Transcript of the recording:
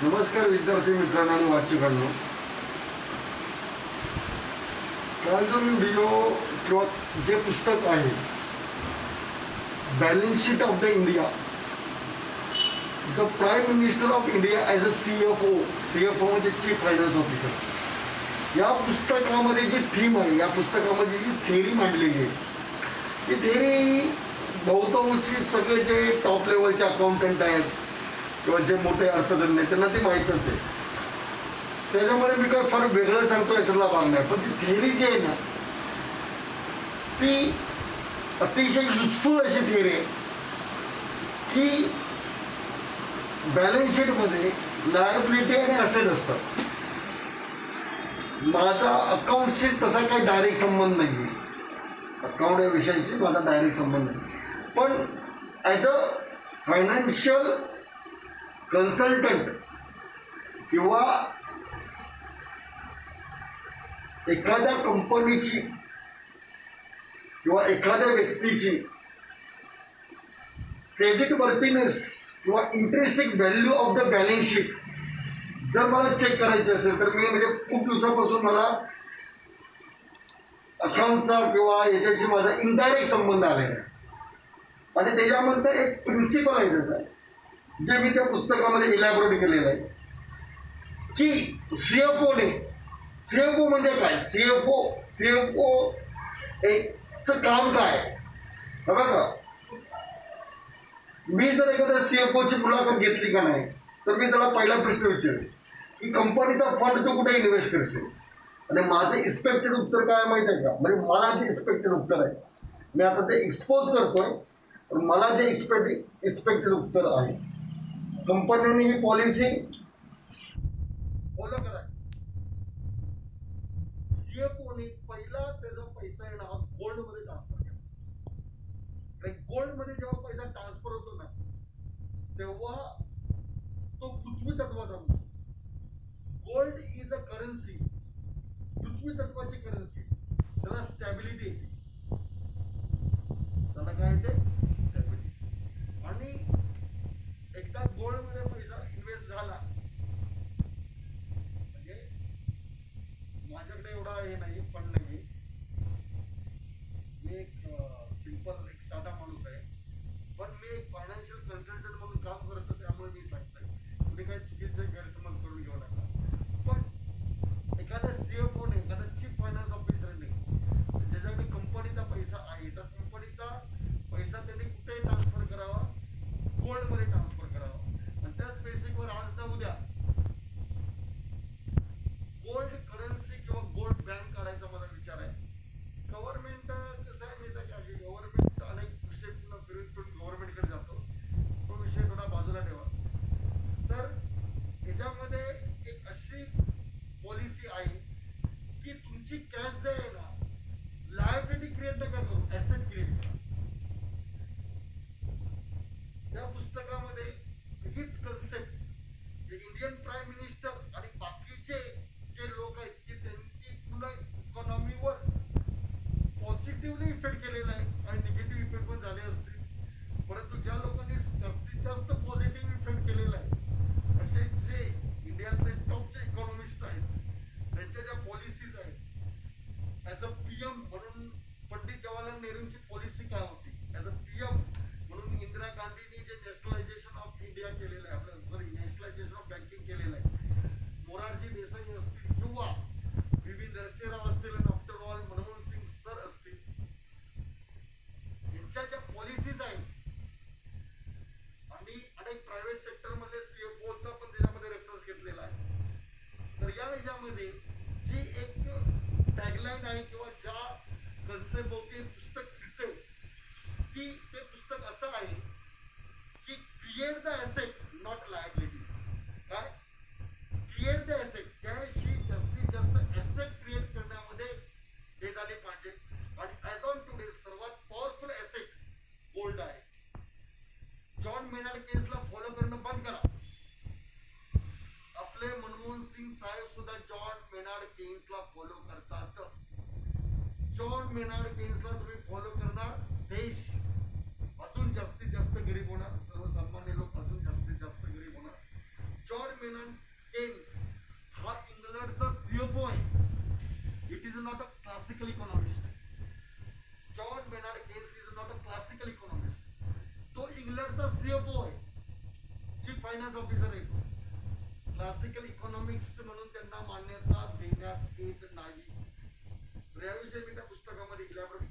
नमस्कार विद्यार्थी मित्रांनो आणि वाचकांनो. काल जो मी व्हिडिओ किंवा जे पुस्तक आहे balance sheet of the India, the prime minister of India as a CFO म्हणजे चीफ फायनान्स ऑफिसर, या पुस्तकामध्ये जी थीम आहे, या पुस्तकामध्ये जी थेअरी मांडलेली आहे, ती थेअरी बहुतांशी सगळे जे टॉप लेवलचे अकाउंटंट आहेत किंवा जे मोठे अर्थतज्ञ आहेत त्यांना ते माहीतच आहे. त्याच्यामध्ये मी काय फार वेगळं सांगतो याच्यातला भाग नाही, पण ती थेअरी जी आहे ना ती अतिशय युजफुल अशी थेअरी आहे की बॅलन्स शीटमध्ये लायबिलिटी आणि ॲसेट असतात. माझा अकाउंटशी तसा काही डायरेक्ट संबंध नाही आहे, अकाउंट या विषयाशी माझा डायरेक्ट संबंध नाही, पण ॲज अ फायनान्शियल कन्सल्टंट किंवा एखाद्या कंपनीची किंवा एखाद्या व्यक्तीची क्रेडिट वर्थीनेस किंवा intrinsic value of the balance sheet जर मला चेक करायचे असेल तर मी म्हणजे खूप दिवसापासून मला अकाउंटचा किंवा याच्याशी माझा इनडायरेक्ट संबंध आलेला आहे आणि त्याच्यामध्ये एक प्रिन्सिपल आहे त्याचा, जे मी त्या पुस्तकामध्ये इलॅबोरेट केलेलं आहे की सीएफओ म्हणजे काय. सीएफओ एकचं काम काय बघा. मी जर एखाद्या सीएफओची मुलाखत घेतली का नाही तर मी त्याला पहिला प्रश्न विचारेन की कंपनीचा फंड तो कुठे इन्व्हेस्ट करशील, आणि माझं एक्सपेक्टेड उत्तर काय माहिती आहे का. म्हणजे मला जे एक्सपेक्टेड उत्तर आहे, मी आता ते एक्सपोज करतोय, पण मला जे एक्सपेक्टेड उत्तर आहे, कंपनीने ही पॉलिसी फॉलो करा. सीएफओने पहिला त्याचा पैसा आहे ना गोल्ड मध्ये ट्रान्सफर केला. गोल्ड मध्ये जेव्हा पैसा ट्रान्सफर होतो ना तेव्हा तो पृथ्वी तत्वाचा होतो. गोल्ड इज अ करन्सी, पृथ्वी तत्वाची करन्सी, त्याला स्टॅबिलिटी येते, त्याला काय येते स्टॅबिलिटी. आणि एकदा गोल्ड मध्ये पैसा इन्व्हेस्ट झाला म्हणजे माझ्याकडे एवढा हे नाही, फंड नाही, मी एक सिंपल एक साधा माणूस आहे, पण मी एक फायनान्शियल कन्सल्टंट म्हणून काम करतो, त्यामुळे मी सांगतोय. तुम्ही काही चुकीचे गैरसमज करून घेऊ नका. पण एखाद्या सीएफओने, एखादा चीफ फायनान्स ऑफिसरने ज्याच्याकडे कंपनीचा पैसा आहे तर कंपनीचा पैसा त्यांनी कुठे ट्रान्सफर करावा, गोल्ड मध्ये ट्रान्सफर करावा. आणि त्याच बेसिकवर आज ना उद्या गोल्ड करन्सी किंवा गोल्ड बँक काढायचा माझा विचार आहे. गव्हर्नमेंट कसं आहे माहिती आहे की गव्हर्नमेंट अनेक विषय फिरून गव्हर्नमेंटकडे जातो, तो विषय थोडा बाजूला ठेवा. तर याच्यामध्ये एक अशी पॉलिसी आहे की तुमची कॅश जे आहे ना, लायबिलिटी क्रिएट नका करू, ऍसेट क्रिएट करा. या पुस्तकामध्ये हीच कन्सेप्ट इंडियन प्राईम मिनिस्टर आणि बाकीचे जे लोक आहेत की त्यांनी पुन्हा इकॉनॉमीवर पॉझिटिव्हली इफेक्ट केलेला आहे आणि निगेटिव्ह इफेक्ट पण झाले असतील, परंतु ज्या लोकांनी जास्तीत जास्त पॉझिटिव्ह इफेक्ट केलेला आहे असे जे इंडियातले टॉपचे इकॉनॉमिस्ट आहेत, त्यांच्या ज्या पॉलिसीज आहेत, ॲज अ PM म्हणून पंडित जवाहरलाल नेहरूंची पॉलिसी काय होती, ॲज अ PM म्हणून इंदिरा गांधींनी जे नॅशनलायझेशन ऑफ इंडिया केलेलं आहे, आपलं सॉरी नॅशनलायझेशन ऑफ बँकिंग केलेलं आहे, मोरारजी देसाई असतील किंवा VV नरसिंहराव असतील आणि after all Manmohan Singh sir असतील, यांच्या ज्या पॉलिसीज आहेत आणि अनेक प्रायव्हेट सेक्टर मध्ये सीएफओचा पण त्याच्यामध्ये रेफरन्स घेतलेला आहे. तर या ह्याच्यामध्ये जी एक टॅगलाईन आहे किंवा ज्या कन्सेप्ट भोवती पुस्तक फिरते की ते पुस्तक असं आहे की create the asset not liabilities. काय क्रिएट द ॲसेट, त्याशी जास्तीत जास्त ॲसेट क्रिएट करण्यामध्ये हे झाले पाहिजे. आणि ॲज ऑन टुडे सर्वात पॉवरफुल ॲसेट गोल्ड आहे. जॉन मेनार्ड केन्सला फॉलो करणं बंद करा. आपले मनमोहन सिंग साहेब सुद्धा जॉन मेनार्ड केन्सला फॉलो करतात. जॉन मेनार्ड केन्सला तुम्ही फॉलो करणार, देश अजून जास्तीत जास्त गरीब होणार, सर्वसामान्य लोक अजून जास्तीत जास्त गरीब होणार. जॉन मेनन केन्स हा इंग्लंडचा सीएफओ आहे. It is not a classical economist. John मेनन Keynes is not a classical economist. तो इंग्लंडचा सीएफओ आहे, चीफ फायनान्स ऑफिसर आहे. क्लासिकल इकॉनॉमिक्स म्हणून त्यांना मान्यता देण्यात येत नाही. याविषयी मी त्या पुस्तकामध्ये गेल्यावर